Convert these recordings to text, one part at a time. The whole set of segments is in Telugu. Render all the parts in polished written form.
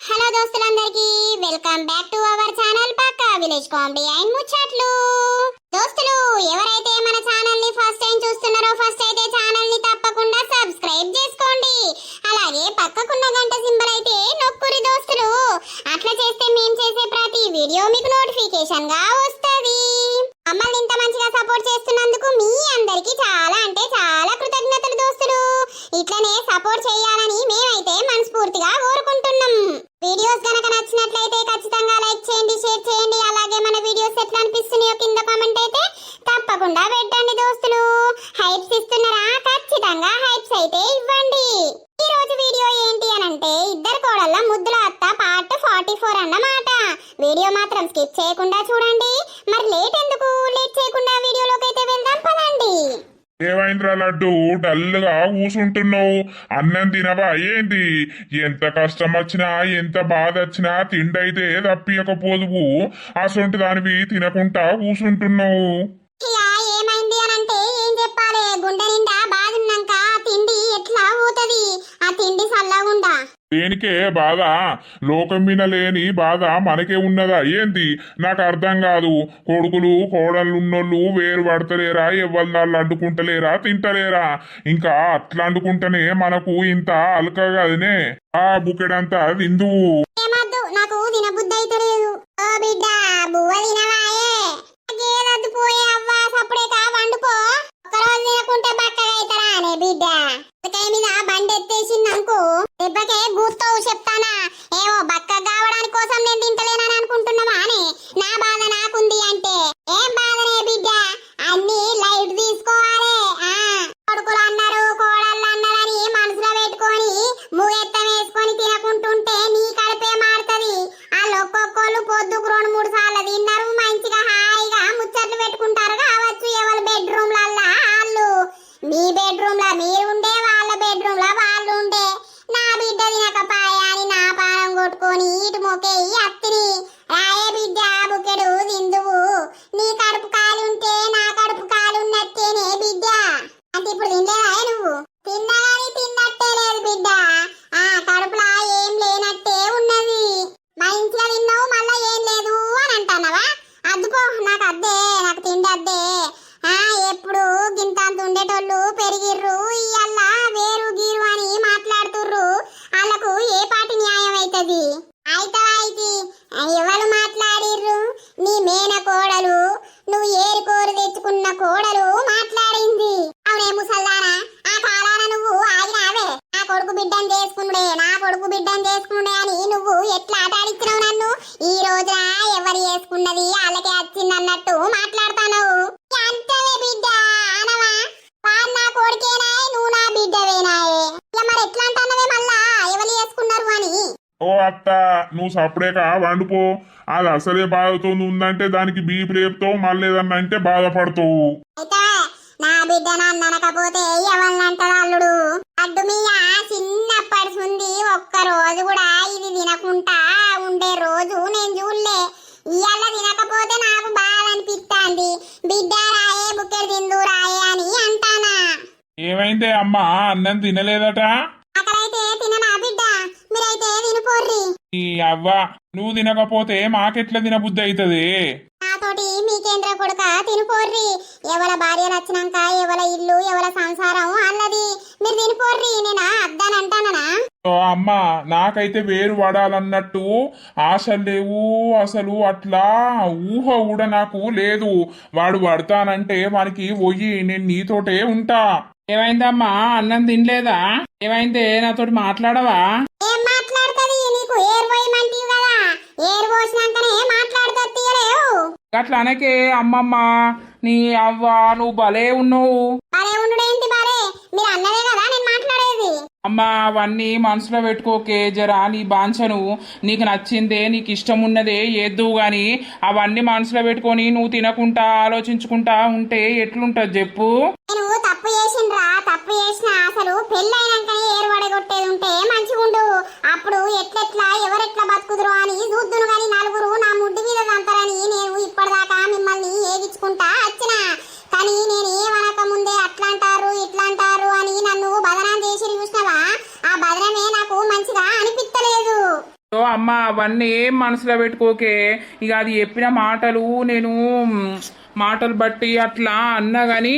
హలో దోస్తులందరికీ welcome back to our channel పక్కా విలేజ్ కామెడీ అండ్ ముచ్చట్లు. దోస్తులు ఎవరైతే మన ఛానల్ ని ఫస్ట్ టైం చూస్తున్నారో ఫస్ట్ అయితే ఛానల్ ని తప్పకుండా సబ్స్క్రైబ్ చేసుకోండి. అలాగే పక్కకున్న గంట సింబల్ అయితే నొక్కురి దోస్తులు. అట్లా చేస్తే మేము చేసే ప్రతి వీడియో మీకు నోటిఫికేషన్ గా వస్తది. మమ్మల్ని ఇంత మంచిగా సపోర్ట్ చేస్తున్నందుకు మీ అందరికీ చాలా అంటే చాలా కృతజ్ఞతలు దోస్తులు. ఇట్లనే సపోర్ట్ చేయాలని మేమైతే మనస్ఫూర్తిగా కోరుకుంటున్నాం. వీడియోస్ గనక నచ్చినట్లయితే ఖచ్చితంగా లైక్ చేయండి, షేర్ చేయండి. అలాగే మన వీడియోస్ ఎట్లా అనిపిస్తున్నాయో కింద కామెంట్ అయితే తప్పకుండా పెట్టండి దోస్తులు. హైప్స్ ఇస్తున్నారా? ఖచ్చితంగా హైప్స్ అయితే ఇవ్వండి. ఈ రోజు వీడియో ఏంటి అనంటే ఇద్దరు కోడళ్ళ ముద్దుల అత్త పార్ట్ 44 అన్నమాట. వీడియో మాత్రం స్కిప్ చేయకుండా చూడండి. మరి లేట్ ఎందుకు, లేట్ చేయకుండా వీడియోలోకి అయితే వెళ్దాం పదండి. ఏమైందిరా లడ్డు డల్గా కూసుంటున్నావు? అన్నం తినవా ఏంది? ఎంత కష్టం వచ్చినా ఎంత బాధ వచ్చినా తిండైతే తప్పియకపోదువు. అసొంటి దానివి తినకుండా కూసుంటున్నావు. ఏమైంది అనంటే ఏం చెప్పాలి, గుండె నిండా బాధ ఉన్నాక తిండి ఎట్లా ఊతది? ఆ తిండి సల్లగుండా. దేనికే బాధ? లోకం మీద లేని బాధ మనకే ఉన్నదా ఏంది? నాకు అర్థం కాదు. కొడుకులు కోడళ్ళు ఉన్నోళ్ళు వేరు పడతలేరా? ఎవరినాళ్ళు అడ్డుకుంటలేరా? తింటలేరా? ఇంకా అట్లా అండుకుంటేనే మనకు ఇంత అలకగానే ఆ బుకెడంతా విందు. ఏమద్దు, నాకు తినబుద్ధి అయితే లేదు. ఓ బిడ్డ బువ్వ తినవాయే? గేదద్దు పోయే అవ్వ, సప్పుడేక వండుకో. ఒక్కరోజు తినకుంటే బక్కగా అవుతారా అనే బిడ్డ. మీద బండి ఎత్తేసిందనుకో దెబ్బకే గూస్తావు చెప్తానా. ఏమో బక్క కావడానికి కోసం నేను తింటలేనని అనుకుంటున్నావా అని? నా బాధ నాకుంది అంటే ఏం బాధనే బిడ్డ, అన్ని లైట్ తీసుకోవాలి. కొడుకులు అన్నారు కోడళ్ళు అన్నారని మనసులో పెట్టుకొని మూగెత్తం వేసుకొని తినకుంటుంటే నీ కడుపే మారుతుంది. వాళ్ళు ఒక్కొక్కళ్ళు పొద్దుకు 2-3 సార్లు తిన్నారు. మంచిగా హాయిగా ముచ్చట్లు పెట్టుకుంటారు కావచ్చు. ఎవరి బెడ్రూమ్ లల్లా వాళ్ళు, మీ బెడ్రూమ్ లా మీరు ఉండే, వాళ్ళ బెడ్రూమ్ లా వాళ్ళు ఉండే. నా బిడ్డ తినకపాయ అని నా పానం కొట్టుకొని ఇటు మొకేయి అత్తిని. రాయే బిడ్డ బుకెడు తిందువు. నీ కడుపు కాలి ఉంటే నా కడుపు కాలి ఉన్నట్టేనే బిడ్డ. అంటే ఇప్పుడు తినలేదా నువ్వు? తిన్నా గాని తిన్నట్టే లేదు బిడ్డ. కడుపులా ఏం లేనట్టే ఉన్నది. మంచిగా తిన్నావు మళ్ళా ఏం లేదు అని అంటున్నావా? అద్దుకో, నాకు అద్దే, నాకు తిండి అద్దే. ఎప్పుడు గింతంత ఉండేటోళ్ళు పెరిగిర్రు, ఇయ్యల్లా వేరు గీరు అని మాట్లాడుతుర్రు. వాళ్ళకు ఏ పాటి న్యాయం అవుతుంది? అయితే ఎవరు మాట్లాడిర్రు? నీ మేన కోడలు, నువ్వు ఏరి కోరు తెచ్చుకున్న కోడలు మాట్లాడింది. అవునే ముసల్దానా, ఆ కాలాన నువ్వు ఆగినావే? నా కొడుకు బిడ్డను చేసుకున్నాడే, నా కొడుకు బిడ్డను చేసుకున్నాడే అని నువ్వు ఎట్లా ఆటాడిచ్చినావు నన్ను? ఈ రోజున ఎవరు చేసుకున్నది వాళ్ళకే వచ్చిందన్నట్టు మాట్లాడతాను. అంతలే బిడ్డ అనవా? వాడు నా కొడుకేనాయే, నువ్వు నా బిడ్డవేనాయే. మరి ఎట్లా అంటున్నవే మళ్ళా ఎవరు చేసుకున్నారు అని? ఓ అత్త, నువ్వు సపరేక వండుకో. అది అసలే బాధతో ఉందంటే దానికి బీపీ లేపుతావు, మళ్ళీ ఏదన్నా అంటే బాధపడతావు. అయితే నా బిడ్డ నన్ను అనకపోతే ఎవరినంటారు అల్లుడు? అడ్డు మీద చిన్నప్పటి నుండి ఒక్క రోజు కూడా ఇది తినకుండా ఉండే రోజు నేను చూడలే. ఇవాళ తినకపోతే నాకు బాధ అనిపిస్తాంది. బిడ్డ రాయే బుక్కెడు తిందు రాయే అని అంటానా. ఏమైందే అమ్మా, అన్నం తినలేదట? అక్కడైతే తిననా బిడ్డ, మీరైతే తినిపోర్రి. ఈ అవ్వ, నువ్వు తినకపోతే మాకెట్లా తినబుద్ధి అవుతుంది? నాతోటి మీకేంద్ర కొడుక తినిపోర్రి. ఎవల భార్య నచ్చినాక ఎవల ఇల్లు ఎవల సంసారం అన్నది. మీరు తినిపోర్రి, నేను అద్దానంటానా? అమ్మా, నాకైతే వేరు పడాలన్నట్టు ఆశలు లేవు అసలు. అట్లా ఊహ కూడా నాకు లేదు. వాడు పడతానంటే వానికి పోయి నేను నీతోటే ఉంటా. ఏమైందమ్మా, అన్నం తినలేదా? ఏమైందే, నాతోటి మాట్లాడవా? ఏం మాట్లాడుతుంది? నీకు ఏరు పోయమంటివి కదా, ఏరు పోసినాకనే మాట్లాడుతుంది. అట్లా అనకే అమ్మమ్మ, నీ అవ్వ నువ్వు భలే ఉన్నావు. భలే ఉండుడేంటి భలే? మీరు అన్నదే కదా నేను మాట్లాడేది. అమ్మ, అవన్నీ మనసులో పెట్టుకోకే. జరా నీ బాంచను, నీకు నచ్చిందే నీకు ఇష్టం ఉన్నదే ఏద్దువు గాని అవన్నీ మనసులో పెట్టుకొని నువ్వు తినకుండా ఆలోచించుకుంటా ఉంటే ఎట్లుంటది చెప్పు? నేను తప్పు చేసిండ్రా, తప్పు చేసిన. అసలు పెళ్ళైనాకనే ఏరు పడగొట్టేది ఉంటే మంచిగుండు. అప్పుడు ఎట్లెట్లా ఎవరెట్లా బతుకుదురు అని చూద్దును గాని నలుగురు నా ముడ్డు మీద దంతారని నేను ఇప్పటిదాకా మిమ్మల్ని ఏగించుకుంటా వచ్చిన. కానీ నేను ఏమనక ముందే అట్లంటారు ఇట్లంటారు అని నన్ను బదనాం చేసి చూసినవా? ఆ బదనమే నాకు మంచిగా అనిపిస్తలేదు. అమ్మ అవన్నీ ఏం మనసులో పెట్టుకోకే. ఇక అది చెప్పిన మాటలు నేను మాటలు బట్టి అట్లా అన్నా గాని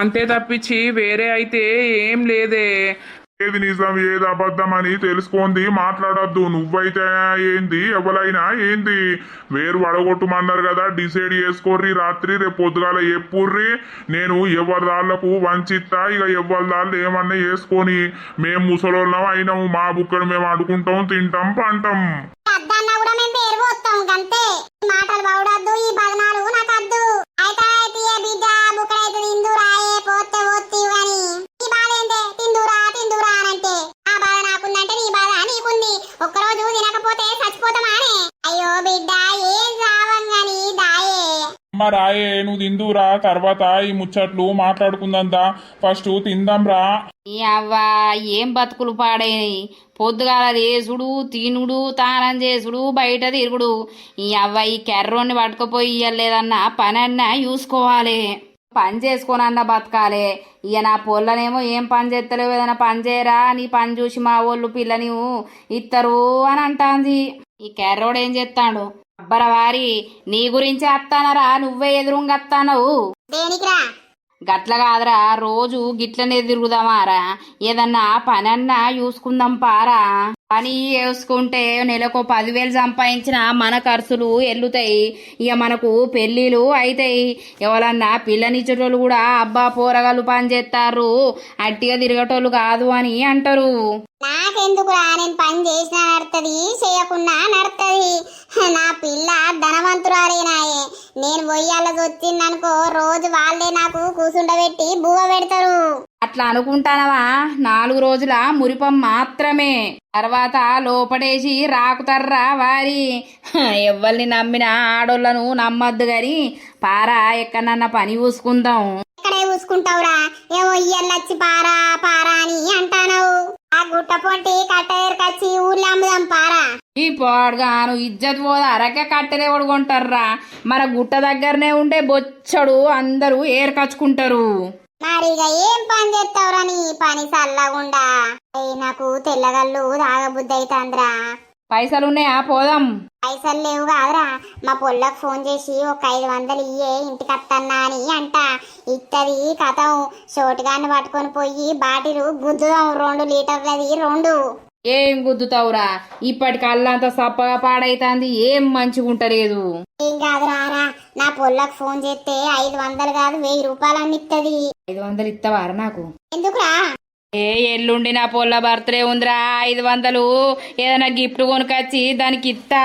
అంతే తప్పించి వేరే అయితే ఏం లేదే. ఏది నిజం ఏది అబద్ధం అని తెలుసుకుంది మాట్లాడద్దు. నువ్వైతే ఏంది ఎవరైనా ఏంది వేరు వడగొట్టమన్నారు కదా, డిసైడ్ చేసుకోర్రి రాత్రి రేపు పొద్దుగాల ఎప్పుర్రి. నేను ఎవరి దాళ్లకు వంచిత్తా. ఇక ఎవరి దాళ్ళు ఏమన్నా చేసుకొని మేము ముసలోళ్ళం అయినాము, మా బుక్కడు మేము అడుకుంటాం తింటాం పంటాం. అద్దన్నా కూడా మేము పేరు పోతాం గంతే. ఈ మాటలు బాగుడద్దు, ఈ బదనాలు నాకు అద్దు. అయితే బిడ్డ బుక్కడైతే తిందురాయే పోతే పోతీ అని ఈ బాధ ఏంటే తిందురా తిందురా అనంటే ఆ బాధ నాకుందంటే నీ బాధ నీకుంది. ఒక్కరోజు తినకపోతే చచ్చిపోతామా అని. అయ్యో బిడ్డ ఏం రావం గాని దాయే. అమ్మ రాయే నువ్వు తిందురా, తర్వాత ఈ ముచ్చట్లు మాట్లాడుకుందా. ఫస్ట్ తిందాంరా. ఈ అవ్వ ఏం బతుకులు పాడైనయి. పొద్దుగాల చేసుడు తినుడు తానం చేసుడు బయట తిరుగుడు. ఈ అవ్వ ఈ కెర్రోని పట్టుకుపోయి ఇయ్యలేదన్న పనన్నా చూసుకోవాలి. పని చేసుకోనన్న బతకాలే. ఇక నా పొల్లనేమో ఏం పని చేస్తలేవు, ఏదైనా పని చేయరా నీ పని చూసి మా వాళ్ళు పిల్లని ఇత్తరు అని అంటాంది. ఈ కెర్రోడు ఏం చేస్తాడు? అబ్బర వారి నీ గురించి అత్తానరా, నువ్వే ఎదురుంగా అత్తానవు. దేనికిరా? గట్ల కాదురా, రోజు గిట్లనే తిరుగుదామారా, ఏదన్నా పనన్నా చూసుకుందాం పారా. పని చేసుకుంటే నెలకు 10,000 సంపాదించిన మన ఖర్చులు ఎల్లుతాయి. ఇక మనకు పెళ్ళిళ్ళు అవుతాయి. ఎవరన్నా పిల్లనిచ్చేటోళ్ళు కూడా అబ్బా పోరగాళ్ళు పని చేస్తారు అట్టిగా తిరగటోళ్ళు కాదు అని అంటారు. నాకెందుకురా, నేను పని చేసినా నడుతుంది చేయకున్నా నడుతుంది. నా పిల్ల ధనవంతురాలేనాయే. నేను పొయ్యాల వచ్చిందనుకో రోజు వాళ్ళే నాకు కూసుండబెట్టి బువ్వ పెడతారు. అట్లా అనుకుంటానవా? 4 రోజుల మురిపం మాత్రమే, తర్వాత లోపడేసి రాకుతర్రా వారి. ఎవ్వరిని నమ్మిన ఆడోళ్లను నమ్మద్దు గాని పారా ఎక్కడన్నా పని చూసుకుందాం. ఎక్కడే చూసుకుంటావురా? ఏమో ఇయ్యల్లొచ్చి పారా పారా అని అంటానవు. ఆ గుట్ట పొంటి కట్టెరకచ్చి ఊర్లో అమ్ముదాం పారా. ఈ పాడుగాను ఇజ్జత్ పోదా అరకే కట్టెలే కొడుకుంటారా. మన గుట్ట దగ్గరనే ఉండే బొచ్చడు అందరూ ఏర్కచ్చుకుంటారు. మరి ఇక ఏం పని చేస్తావురా నీ పని చల్లగుండా? నాకు తెల్లగల్లు తాగబుద్ధి అవుతుందిరా. పైసలున్నాయా పోదాం? పైసలు లేవు కాదురా, మా పొల్లకు ఫోన్ చేసి ఒక 500 ఇయ్యే ఇంటికి వస్తన్నా అని అంట. ఇత్తది కథం షోటుగాన్ని పట్టుకొని పోయి బాటిలు గుద్దుదాం 2 లీటర్లది 2. ఏం గుద్దుతావురా, ఇప్పటికి అల్లంతా సప్పగా పాడైతాంది, ఏం మంచిగుంటలేదు. ఏం కాదు రారా, నా పొల్లకు ఫోన్ చేస్తే 500 కాదు 1000 రూపాయలు అని ఇత్తది. 500 ఇస్తావారా నాకు? ఎందుకురా? ఎల్లుండి నా పొల్ల బర్త్డే ఉందిరా, 500 ఏదైనా గిఫ్ట్ కొనుకొచ్చి దానికి ఇస్తా.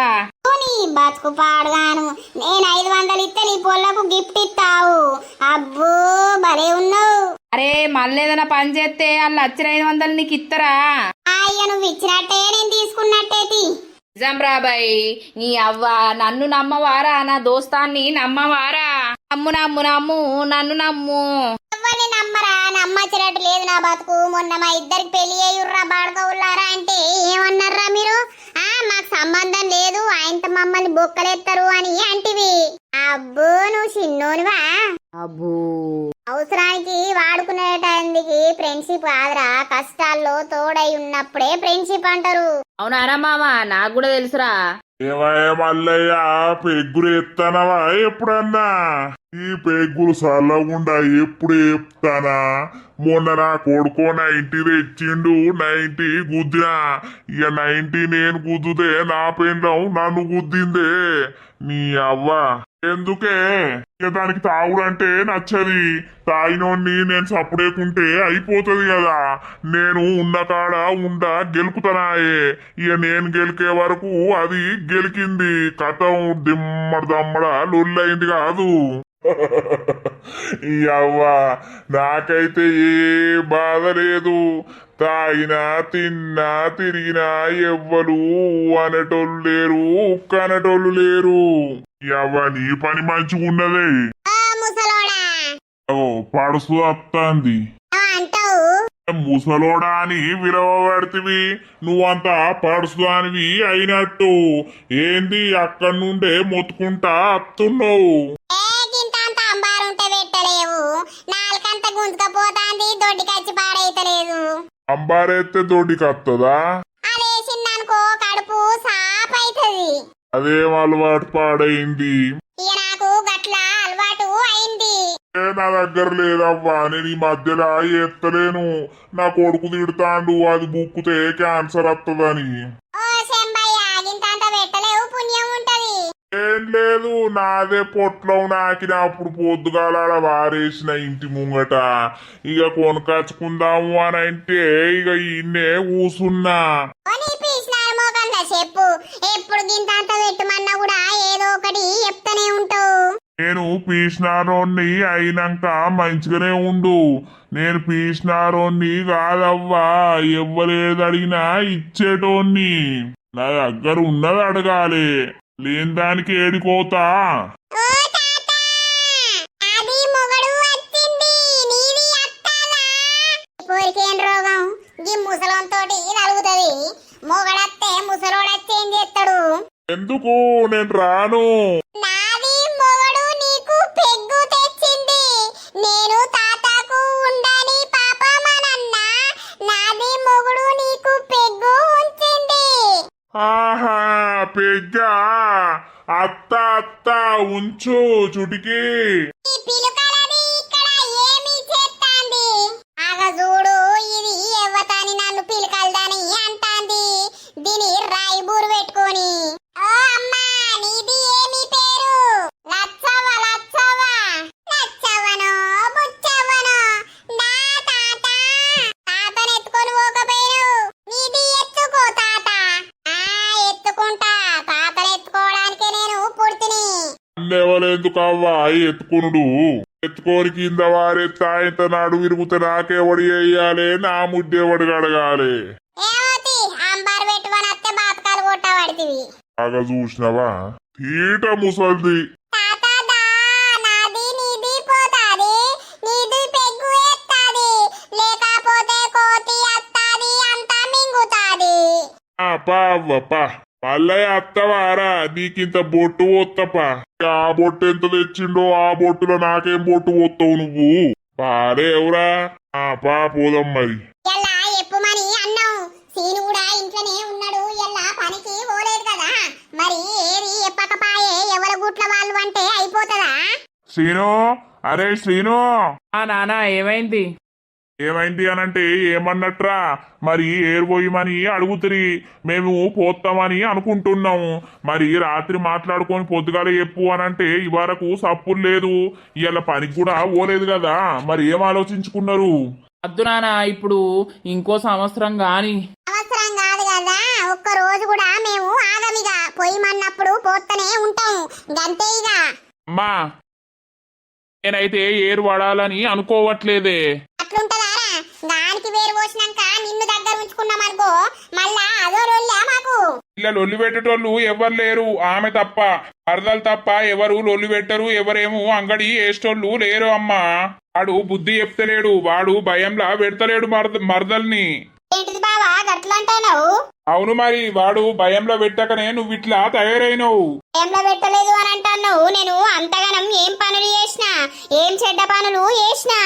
నీ బతుకు పాడుగాను, నేను 500 ఇస్తే నీ పొల్లకు గిఫ్ట్ ఇస్తావు. అబ్బో భలే ఉన్నావు. అరే మళ్ళీ ఏదైనా పని చేస్తే వాళ్ళు వచ్చిన 500 నీకు ఇస్తారా? అయ్య నువ్వు ఇచ్చినట్టే నేను తీసుకున్నట్టేటి. నిజం రాబాయ్, నీ అవ్వ నన్ను నమ్మవారా, నా దోస్తాన్ని నమ్మవారా? నమ్ము నమ్ము నమ్ము నన్ను నమ్ము. ఎవరిని నమ్మరా, నమ్మచ్చినట్టు లేదు నా బతుకు. మొన్న మా ఇద్దరికి పెళ్లి అయ్యుర్రా బాడుకోవులారా అంటే ఏమన్నారా మీరు? మాకు సంబంధం లేదు, ఆయనతో మమ్మల్ని బొక్కలేస్తారు అని అంటివి. అబ్బో నువ్వు చిన్నోనివా? అబ్బో అవసరానికి వాడుకునేటానికి ఫ్రెండ్షిప్ కాదురా, కష్టాల్లో తోడై ఉన్నప్పుడే ఫ్రెండ్షిప్ అంటారు. అవునారా మామ, నాకు కూడా తెలుసురా. ఏమయ్య మల్లయ్య పెగ్గులు ఎత్తానవా ఎప్పుడన్నా? ఈ పెగ్గులు సల్లగుండా ఎప్పుడు చెప్తానా? మొన్న నా కొడుకో 90 తెచ్చిండు, 90 గుద్దినా. ఇక 90 నేను గుద్దుతే నా పెండం నన్ను గుద్దిందే. నీ అవ్వ ఎందుకే? ఇక దానికి తాగుడంటే నచ్చది. తాగినోన్ని నేను సప్పుడేకుంటే అయిపోతుంది కదా. నేను ఉన్న కాడ గెలుకుతానాయే. ఇక నేను గెలికే వరకు అది గెలికింది. కథం దమ్మడ లొల్లైంది కాదు. అవ్వ నాకైతే ఏ బాధ లేదు. తాగినా తిన్నా తిరిగినా ఎవ్వరు అనేటోళ్ళు లేరు, ఉక్కనేటోళ్ళు లేరు. అవ్వ నీ పని మంచిగున్నదే. పడుసు వస్తాంది అంటావు. ముసలోడా అని విలువబడితివి, నువ్వంతా పడుసుదానివి అయినట్టు. ఏంది అక్కడి నుండే మొత్తుకుంటా అత్తున్నావు? గుంజుకపోతాంది, దొడ్డికచ్చి పాడైతలేదు. అంబారెత్తే దొడ్డికి వస్తుందా? అదేసిందనుకో కడుపు సాప ఉంటది. అదేం అలవాటు పాడైంది? ఇక నాకు గట్లా అలవాటు అయింది. నా దగ్గర లేదవ్వా, నేను ఈ మధ్యలో ఎత్తలేను. నా కొడుకు తిడతాండు అది బుక్కుతే క్యాన్సర్ వస్తుందని. ఓ శంబయ్య, గింతంత పెట్టలేవు, పుణ్యం ఉంటది. ఏం లేదు, నాదే పొట్లో నాకినప్పుడు పొద్దుగాల వారేసిన ఇంటి ముంగట. ఇక కొనకచ్చుకుందాము అని అంటే ఇక ఇన్నే కూసున్నా. నీ పీసినారు మోకందా చెప్పు. ఎప్పుడు గింతంత పెట్టమన్నా కూడా ఏదో ఒకటి చెప్తానే ఉంటావు. నేను పీసినారోన్ని అయినాక మంచిగానే ఉండు. నేను పీసినారోన్ని కాదవ్వా, ఎవ్వరేది అడిగినా ఇచ్చేటోన్ని. నా దగ్గర ఉన్నది అడగాలి, లేని దానికి ఏడిపోతా. ఓ తాత, అది మొగడు వచ్చింది, నీది అత్తాలా? పోరికేం రోగం గీ ముసలంతోటి తలుగుతుంది. మొగడత్తే ముసలోడత్తే ఏం చేస్తాడు? ఎందుకు నేను రాను? నాది మొగడు నీకు పెగ్గు తెచ్చింది. నేను తాతకు ఉండని పాపమనన్నా, నాది మొగుడు నీకు పెగ్గు ఉంచింది. ఆహా, పెగ్గా? అత్త అత్త ఉంచు చుటికి. ఈ పిలుకలది ఇక్కడ ఏమి చేస్తాంది? ఆగ చూడు, ఇది ఎవ్వతాని నన్ను పిలుకలదని అంటాంది. దీని రాయిబూరు పెట్టుకొని. ఓ అమ్మా, నీది ఏమి పేరు? లచ్చవ్వ, లచ్చవ్వ. లచ్చవ్వనో బుచ్చవ్వనో? నా తాత. తాతను ఎత్తుకొని పోకపోయావు, నీది ఎత్తుకో తాత. ఎత్తుకుంటా. తాతను ఎత్తుకోవడానికే నేను పుడితిని. అన్నెవరెందుకు అవ్వా ఎత్తుకునుడు? ఎత్తుకోని కింద వారెత్తా ఇంత నాడు విరుగుతే నాకెవడి వేయాలి, నా ముడ్డెవడి అడగాలి? ఏమవుతి అంబారు పెట్టుకొని వస్తే బాతకాలు కొట్టబడితివి. బాగా చూసినవా తీట ముసల్ది. తాత దా, నాది నీది పోతాది, నీది పెగ్గు ఎత్తాది, లేకపోతే కోతి అత్తాది, అంతా మింగుతాది. పా అవ్వప్పా, మల్లయ్య అత్తవారా, నీకింత బొట్టు పోత్తపా. ఆ బొట్టు ఎంత తెచ్చిండో ఆ బొట్టులో నాకేం బొట్టు పోతావు నువ్వు? పారే ఎవరా? పా పోదాం మరి. ఎల్లా ఎప్పుమని అన్నావు. సీను కూడా ఇంట్లోనే ఉన్నాడు, ఎల్లా పనికి పోలేదు కదా. మరి ఏది ఎప్పకపాయే, ఎవరి గుట్ల వాళ్ళు అంటే అయిపోతుందా? శ్రీను, అరే శ్రీను. నానా ఏమైంది? ఏమైంది అనంటే ఏమన్నట్రా? మరి ఏరుపోయమని అడుగుతురి, మేము పోతామని అనుకుంటున్నాము. మరి రాత్రి మాట్లాడుకొని పొద్దుగాల చెప్పు అనంటే ఇవరకు సప్పులు లేదు, ఇవాళ పనికి కూడా పోలేదు కదా. మరి ఏం ఆలోచించుకున్నారు? అద్దు నానా, ఇప్పుడు ఇంకో సంవత్సరం గాని. అవసరం కాదు కదా, ఒక్క రోజు కూడా మేము ఆగమిగా పోయిమన్నప్పుడు పోతనే ఉంటాం, గంతే ఇక. అమ్మా, నేనైతే ఏరు పడాలని అనుకోవట్లేదే. అట్లుంటదారా? దానికి వేరు పోసినాక నిన్ను దగ్గర ఉంచుకున్నామనుకో, మళ్ళా అదో రొల్లే మాకు. ఇలా లొల్లి పెట్టేటోళ్ళు ఎవరు లేరు, ఆమె తప్ప. మరదలు తప్ప ఎవరు లొల్లి పెట్టరు, ఎవరేమో అంగడి వేసేటోళ్ళు లేరు అమ్మా. వాడు బుద్ధి చెప్తలేడు, వాడు భయంలా పెడతలేడు మరదల్ని. ఏంటిది బావా గట్లంటావు? అవును మరి, వాడు భయంలో పెట్టకనే నువ్వు ఇట్లా తయారైనవు. ఏంలో పెట్టలేదు అని అంటున్నావు? నేను అంతగానం ఏం పనులు చేసినా, ఏం చెడ్డ పనులు చేసినా?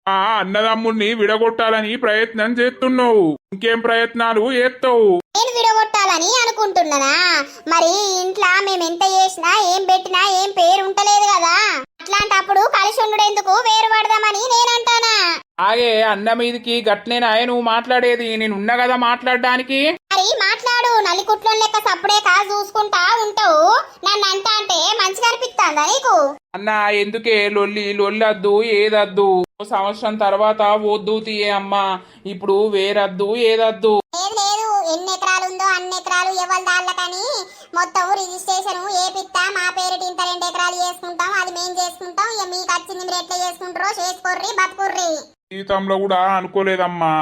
ఆ అన్నదమ్ముణ్ణి విడగొట్టాలని ప్రయత్నం చేస్తున్నావు, ఇంకేం ప్రయత్నాలు చేస్తావు? నేను విడగొట్టాలని అనుకుంటున్నానా? మరి ఇంట్లో మేము ఎంత చేసినా, ఏం పెట్టినా ఏం పేరు ఉంటలేదు కదా. అట్లాంటప్పుడు కలిసి ఉండేందుకు వేరు పడదామని నేనంటానా. ఆగే, అన్న మీదికి గట్లేనాయే నువ్వు మాట్లాడేది, నేనున్నా కదా మాట్లాడడానికి. మరి మాట్లాడు, నలికుట్లో లెక్క సప్పుడే కాదు చూసుకుంటా ఉంటావు. నన్ను అంటా అంటే మంచిగా అనిపిస్తుందా నీకు? అన్న ఎందుకే లొల్లొద్దూ ఏదద్దు. సంవత్సరం తర్వాత వద్దు తీయే అమ్మా, ఇప్పుడు వేరద్దు ఏదద్దు. లేదు లేదు, ఎన్ని ఎకరాలు ఉందో అన్ని ఎకరాలు ఎవరి దాళ్ళకని మొత్తం రిజిస్ట్రేషన్ ఏపిస్తా. మా పేరిటి ఇంత 2 ఎకరాలు చేసుకుంటాం, అది మేము చేసుకుంటాం. ఇక మీకు వచ్చింది మీరు ఎట్లా చేసుకుంటారో చేసుకోర్రి, బతుకుర్రి. జీవితంలో కూడా అనుకోలేదమ్మా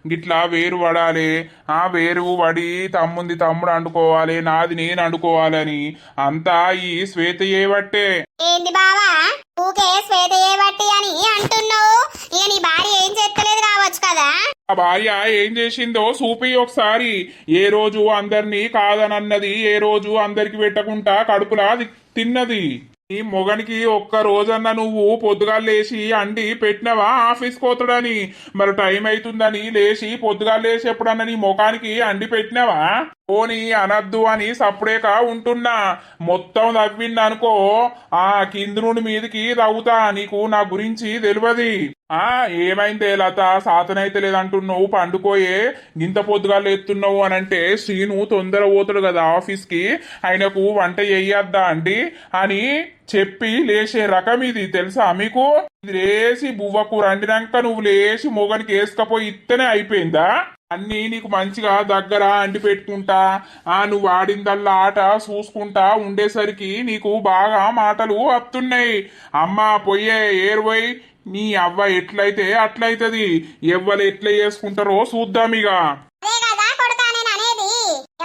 గిట్లా వేరు పడాలి, ఆ వేరు పడి తమ్ముడు అండుకోవాలి, నాది నేను అండుకోవాలని. అంతా ఈ శ్వేత చేయబట్టే. ఏంది బావా ఊకే శ్వేత చేయబట్టి అని అంటున్నావు? ఇక నీ భార్య ఏం చేస్తలేదు కావచ్చు కదా. ఆ భార్య ఏం చేసిందో చూపి ఒకసారి. ఏ రోజు అందరినీ కాదనన్నది, ఏ రోజు అందరికి పెట్టకుండా కడుపులా తిన్నది. ఈ మొగనికి ఒక్క రోజన్నా నువ్వు పొద్దుగాలు లేచి అండి పెట్టినవా ఆఫీస్ పోతాడని? మరి టైం అవుతుందని లేచి పొద్దుగాలు లేచి ఎప్పుడన్నా నీ ముఖానికి అండి పెట్టినవా? పోని అనద్దు అని సప్పుడేక ఉంటున్నా. మొత్తం నవ్విందనుకో ఆ కింది నుండి మీదికి తవ్వుతా. నీకు నా గురించి తెలియదు. ఏమైందే లత, సాతనైతే లేదంటున్నావు, పండుకోయే గింత పొద్దుగా ఎత్తున్నావు అని అంటే శ్రీను తొందర పోతాడు కదా ఆఫీస్కి, ఆయనకు వంట చెయ్యొద్దా అండి అని చెప్పి లేచే రకం ఇది తెలుసా మీకు? ఇది లేచి బువ్వకు రండినాక నువ్వు లేచి మొగనికి వేసుకపోయి ఇత్తనే అయిపోయిందా? అన్నీ నీకు మంచిగా దగ్గర అంటి పెట్టుకుంటా నువ్వు ఆడిందల్లా ఆట చూసుకుంటా ఉండేసరికి నీకు బాగా మాటలు వస్తున్నాయి. అమ్మా పొయ్యే ఏరుపోయి నీ అవ్వ ఎట్లయితే అట్లయితది. ఎవ్వరు ఎట్లా చేసుకుంటారో చూద్దాం ఇక. అదే కదా కొడుకా నేను అనేది.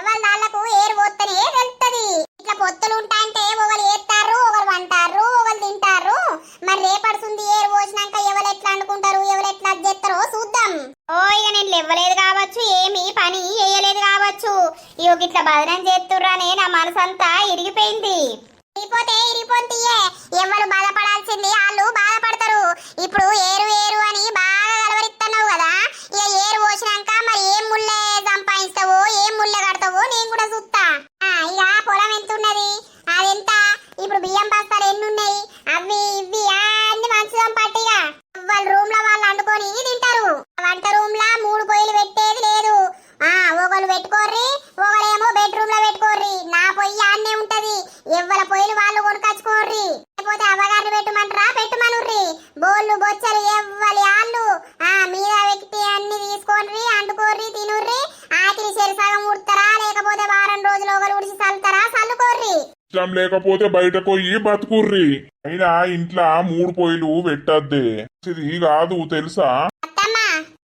ఎవరి దాళ్లకు ఏరు పోతనే తెలుస్తది. ఇట్లా పొత్తులు ఉంటాయంటే ఒకరు ఏస్తారు, ఒకరు వంటారు, ఒకరు తింటారు. మరి రేపడుతుంది ఏరు పోసినాక ఎవరు ఎట్లా అనుకుంటారు, ఎవరు ఎట్లా చేస్తారో చూద్దాం. ఇక నేను లేవలేదు కావచ్చు, ఏమి పని చేయలేదు కావచ్చు, ఇట్లా బదనం చేస్తుర్రానే నా మనసంతా ఇరిగిపోయింది. ఇరిగిపోతే ఎవరు బాధపడాల్సింది వాళ్ళు బాధపడతారు. ఇప్పుడు ఏరు ఏరు అని బాగా గలవరిస్తున్నావు కదా, ఇక ఏరు పోసినాక మరి ఏం ముళ్ళే సంపాదిస్తావో ఏం ముళ్ళే కడతావో నేను కూడా చూస్తా. ఇక పొలం ఎంత ఉన్నది, అదెంత, ఇప్పుడు బియ్యం బస్తాలు ఎన్ని ఉన్నాయి, అవి ఇవి అన్ని మంచిదం పట్టిగా వాళ్ళ రూమ్ లో వాళ్ళు వండుకొని తింటారు. వంట రూమ్ లా 3 పొయ్యిలు పెట్టేది లేదు. ఒకళ్ళు పెట్టుకోర్రి, ఒకళ్ళేమో బెడ్రూమ్ లో పెట్టుకోర్రి. నా పొయ్యి ఆన్నే ఉంటది, ఎవ్వల పొయ్యిలు వాళ్ళు కొనుకొచ్చుకోర్రి. లేకపోతే అవ్వగారిని పెట్టమంటారా పెట్టమనుర్రి. బోళ్ళు బొచ్చలు ఎవ్వలి ఆళ్ళు మీద వ్యక్తి అన్ని తీసుకోర్రి, అంటుకోర్రి, తినుర్రి. ఆకిలి సగం ఉడతారా, లేకపోతే వారం రోజులు ఒకరు ఉడిచి చల్లుతారా చల్లుకోర్రి. ఇష్టం లేకపోతే బయట పోయి బతుకుర్రి. అయినా ఇంట్లో 3 పొయ్యిలు పెట్టద్దే, ఇది కాదు తెలుసా?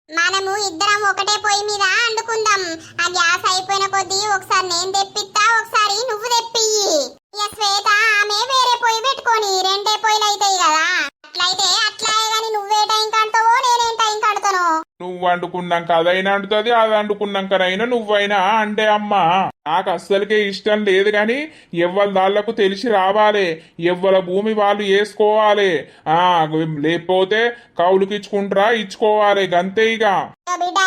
మనము ఇద్దరం ఒకటే పొయ్యి మీద వండుకుందాం. ఆ గ్యాస్ అయిపోయిన కొద్దీ ఒకసారి నేను తెప్పిస్తా, ఒకసారి నువ్వు తెప్పియ్యి. ఇక శ్వేత ఆమె వేరే పొయ్యి పెట్టుకొని 2 పొయ్యిలు అవుతాయి కదా. అట్లయితే అట్లాగే గాని నువ్వే టైం కడతావో నేనేం టైం కడతాను. నువ్వు వండుకున్నాక అదైనా అంటుతుంది, అది వండుకున్నాకనైనా నువ్వైనా అంటే అమ్మా నాకు అస్సలకే ఇష్టం లేదు. గాని ఎవ్వరి దాళ్లకు తెలిసి రావాలి, ఎవ్వల భూమి వాళ్ళు వేసుకోవాలి. లేకపోతే కౌలుకి ఇచ్చుకోవాలి గంతే. ఇక బిడ్డ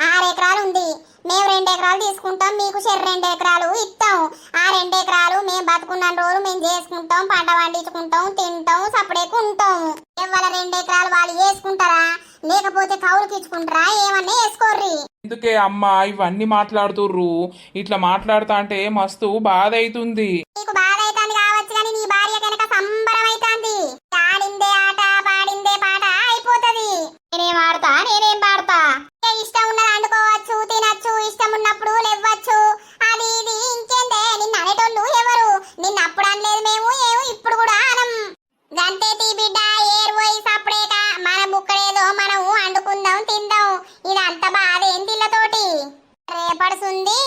6 ఎకరాలు ఉంది, మేము 2 ఎకరాలు తీసుకుంటాం, మీకు 2 ఎకరాలు ఇస్తాం. ఆ 2 ఎకరాలు మేము బతుకున్న రోజు మేము చేసుకుంటాం, పంట పండించుకుంటాం, తింటాం, సపరేట్ ఉంటాం. ఇవాళ 2 ఎకరాలు వాళ్ళు వేసుకుంటారా, లేకపోతే కౌలుకి ఇచ్చుకుంటారా, ఏమన్నా వేసుకోర్రి. ఎందుకే అమ్మా ఇవన్నీ మాట్లాడుతుర్రు? ఇట్లా మాట్లాడుతా అంటే మస్తు బాధ అవుతుంది. నీకు బాధ అవుతుంది కావచ్చు, కానీ నీ భార్య కనుక సంబరం అవుతుంది. ఆడిందే ఆట పాడిందే పాట అయిపోతది. నేనేం ఆడతా నేనేం పాడతా, ఇష్టం ఉన్నది వండుకోవచ్చు, తినచ్చు, ఇష్టం ఉన్నప్పుడు లేవచ్చు, అది ఇది ఇంకేందే. నిన్న అనేటోళ్ళు ఎవరు? నిన్న అప్పుడు అనలేదు మేము, ఇప్పుడు కూడా అనం. గంతే తీ బిడ్డ, ఏరు పోయి సప్పుడేక మన బుక్కడేదో మనం వండుకుందాం, తిందాం. ఇదంత బాధ ఏంటి ఇళ్ళతోటి? రేపడుతుంది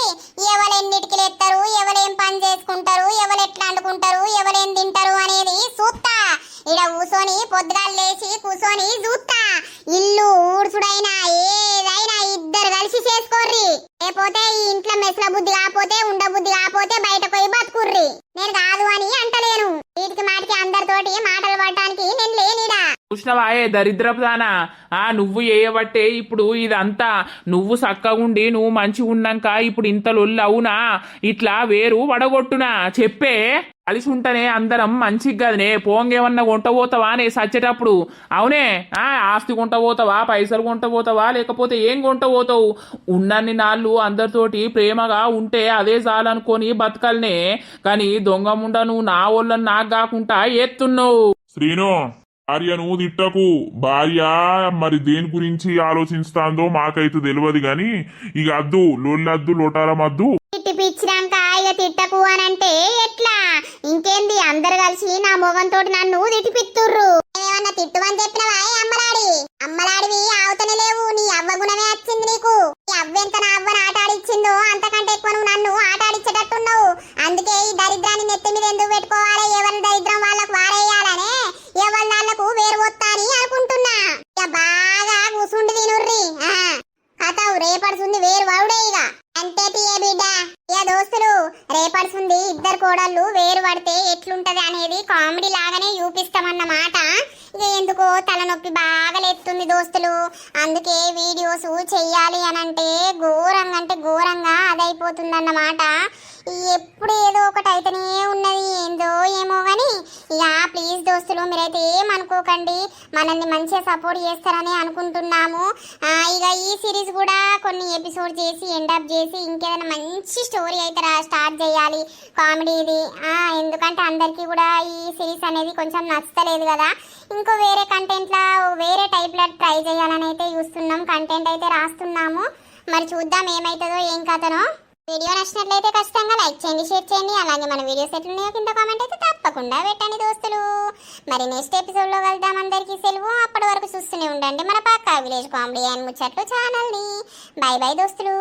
ఎవరెన్నిటికి లేస్తారు, ఎవరేం పని చేసుకుంటారు, ఎవరు ఎట్లా వండుకుంటారు, ఎవరేం తింటారు అనేది చూస్తా. ఇడ కూసోని పొద్దుగాలు లేచి కూసోని చూస్తా. ఇల్లు ఊడ్చుడైనా ఏదైనా ఇద్దరు కలిసి చేసుకోర్రి. లేకపోతే ఈ ఇంట్లో మెస్ల బుద్ధి కాకపోతే ఉండబుద్ధి కాకపోతే బయట పోయి బతుకుర్రి. నేను కాదు అని అంటలేను, వీటికి మాటికి అందరితోటి మాటలు పడటానికి నేను లేనిడా. చూసినవాయే దరిద్రపు దానా, నువ్వు చేయబట్టే ఇప్పుడు ఇదంతా. నువ్వు చక్కగుండి నువ్వు మంచిగా ఉన్నాక ఇప్పుడు ఇంత లొల్లు అవునా? ఇట్లా వేరు వడగొట్టునా చెప్పే. కలిసి ఉంటేనే అందరం మంచిగా కదనే. పోంగేమన్నా కొంట పోతావా నే సచ్చేటప్పుడు? అవునే, ఆస్తి కొంట పోతావా, పైసలు కొంట పోతావా, లేకపోతే ఏం కొంట పోతావు? ఉన్నన్ని నాళ్ళు అందరితోటి ప్రేమగా ఉంటే అదే చాలనుకొని బతకల్నే. కానీ దొంగ ముండ నువ్వు నా వాళ్ళని నాకు కాకుండా ఎత్తున్నావు. శ్రీను, భార్యను తిట్టకు. భార్య మరి దేని గురించి ఆలోచిస్తాందో మాకైతే తెలియదు గాని ఇక అద్దు లొల్లద్దు లొటారమద్దు. తిట్టిపిచ్చినాక ఇక తిట్టకు అనంటే ఎట్లా? ఇంకేంది, అందరు కలిసి నా మొగంతో నన్ను తిట్టిపిత్తుర్రు. ఏమన్నా తిట్టువని చెప్పినవా? అమ్మలాడివి ఆవుతనే లేవు. నీ అవ్వ గుణమే వచ్చింది నీకు. నీ అవ్వెంత నా అవ్వను ఆట ఆడిచ్చిందో అంతకంటే ఎక్కువ నువ్వు నన్ను ఆట ఆడిచ్చేటట్టున్నావు. అందుకే ఈ దరిద్రాన్ని నెత్తి మీద ఎందుకు పెట్టుకోవాలి? ఎవరి దరిద్రం వాళ్ళకు వారేయాలనే, ఎవరి దాళ్లకు వేరు వస్తా అని అనుకుంటున్నా. ఇక బాగా కూసుండి తినుర్రి. కథ రేపడుతుంది వేరు వాడుడే. ఇక అంతే తీయ బిడ్డ. ఇక దోస్తులు రేపడుతుంది ఇద్దరు కోడళ్ళు వేరు పడితే ఎట్లుంటది అనేది కామెడీ లాగానే చూపిస్తామన్నమాట. ఇక ఎందుకో తలనొప్పి బాగా లేస్తుంది దోస్తులు. అందుకే వీడియోస్ చెయ్యాలి అని అంటే ఘోరంగా అదైపోతుందన్నమాట. ఎప్పుడు ఏదో ఒకటి అయితేనే ఉన్నది, ఏందో ఏమో కానీ ఇక ప్లీజ్ దోస్తులు మీరైతే ఏమనుకోకండి, మనల్ని మంచిగా సపోర్ట్ చేస్తారని అనుకుంటున్నాము. ఇక ఈ సిరీస్ కూడా కొన్ని ఎపిసోడ్ చేసి ఎండప్ చేసి ఇంకేదైనా మంచి స్టోరీ అయితే స్టార్ట్ చేయాలి కామెడీది. ఎందుకంటే అందరికీ కూడా ఈ సిరీస్ అనేది కొంచెం నచ్చలేదు కదా. ఇంకో వేరే కంటెంట్లా వేరే టైప్లో ట్రై చేయాలని అయితే చూస్తున్నాం, కంటెంట్ అయితే రాస్తున్నాము. మరి చూద్దాం ఏమవుతుందో ఏం కథనో. వీడియో నచ్చినట్లయితే ఖచ్చితంగా లైక్ చేయండి, షేర్ చేయండి. అలాగే మన వీడియోస్ ఎట్లున్నాయో కింద కామెంట్ అయితే తప్పకుండా పెట్టండి దోస్తులు. మరి నెక్స్ట్ ఎపిసోడ్లో కలుద్దాం. అందరికీ సెలవు. అప్పటి వరకు చూస్తూనే ఉండండి మన పక్కా విలేజ్ కామెడీ అండ్ ముచ్చట్లు ఛానల్ని. బై బై దోస్తులు.